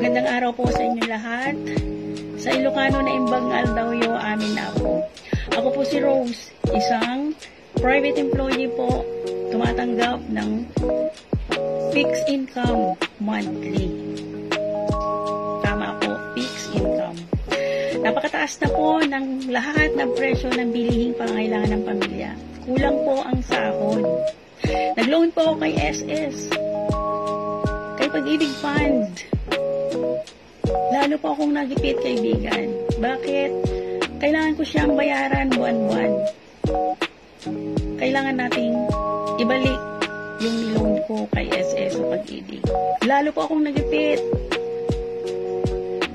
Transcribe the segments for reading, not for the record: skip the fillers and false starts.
Magandang araw po sa inyo lahat. Sa Ilocano na imbangal daw yung amin na ako. Ako po si Rose, isang private employee po, tumatanggap ng fixed income monthly. Tama po, fixed income. Napakataas na po ng lahat ng presyo ng bilihing pangangailangan ng pamilya. Kulang po ang sahod. Nag-loan po ako kay SS, kay Pag-ibig Fund. Lalo po akong nagipit, kaibigan. Bakit? Kailangan ko siyang bayaran buwan-buwan. Kailangan nating ibalik yung niloan ko kay SS o Pag-ibig. Lalo po akong nagipit.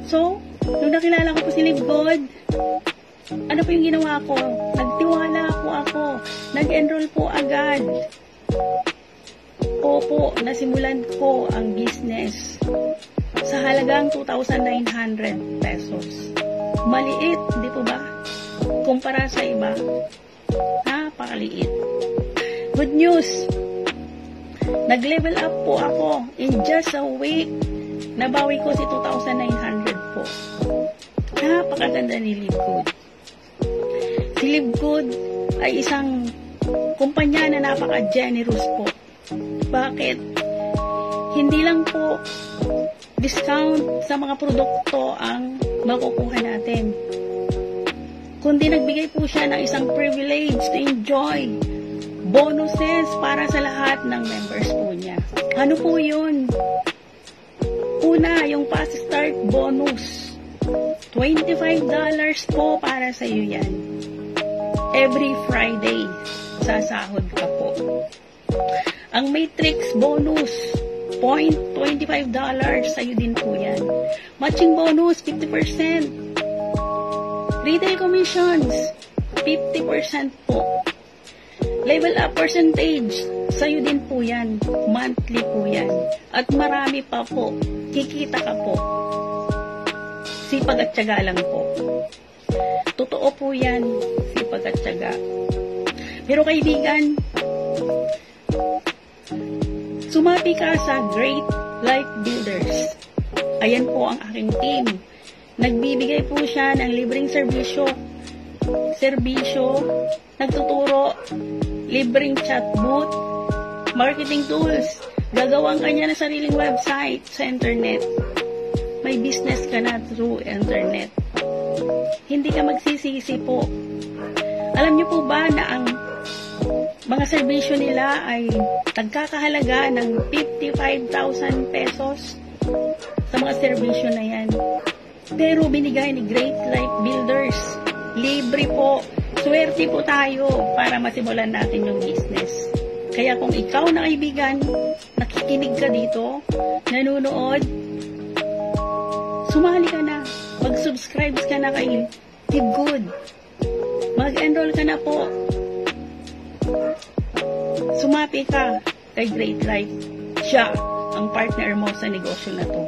So, nung nakilala ko po si Live Good, ano po yung ginawa ko? Nagtiwala po ako. Nag-enroll po agad. Opo, nasimulan ko ang business sa halagang 2,900 pesos. Maliit, di po ba? Kumpara sa iba, napakaliit. Good news! Nag-level up po ako in just a week. Nabawi ko si 2,900 po. Napakaganda ni Live Good. Si Live Good ay isang kumpanya na napaka-generous po. Bakit? Hindi lang po discount sa mga produkto ang makukuha natin, kundi nagbigay po siya ng isang privilege to enjoy bonuses para sa lahat ng members po niya. Ano po yun? Una, yung fast start bonus. $25 po para sa iyo yan. Every Friday, sasahod ka po. Ang Matrix bonus, $0.25 sa'yo din po yan. Matching bonus, 50%. Retail commissions, 50% po. Level up percentage, sa'yo din po yan. Monthly po yan. At marami pa po. Kikita ka po. Sipag at tiyaga lang po. Totoo po yan. Sipag at tiyaga. Pero kaibigan, sumapi ka sa Great Life Builders. Ayan po ang aking team. Nagbibigay po siya ng libreng serbisyo, nagtuturo, libreng chatbot, marketing tools, gagawang kanya na sariling website sa internet. May business ka na through internet. Hindi ka magsisisi po. Alam niyo po ba na ang mga serbisyo nila ay nagkakahalaga ng 55,000 pesos sa mga serbisyo na yan. Pero binigay ni Great Life Builders. Libre po. Swerte po tayo para masimulan natin yung business. Kaya kung ikaw na kaibigan, nakikinig ka dito, nanonood, sumali ka na. Mag-subscribe ka na kay Live Good. Mag-enroll ka na po. Sumapi ka kay Great Life. Siya ang partner mo sa negosyo na to.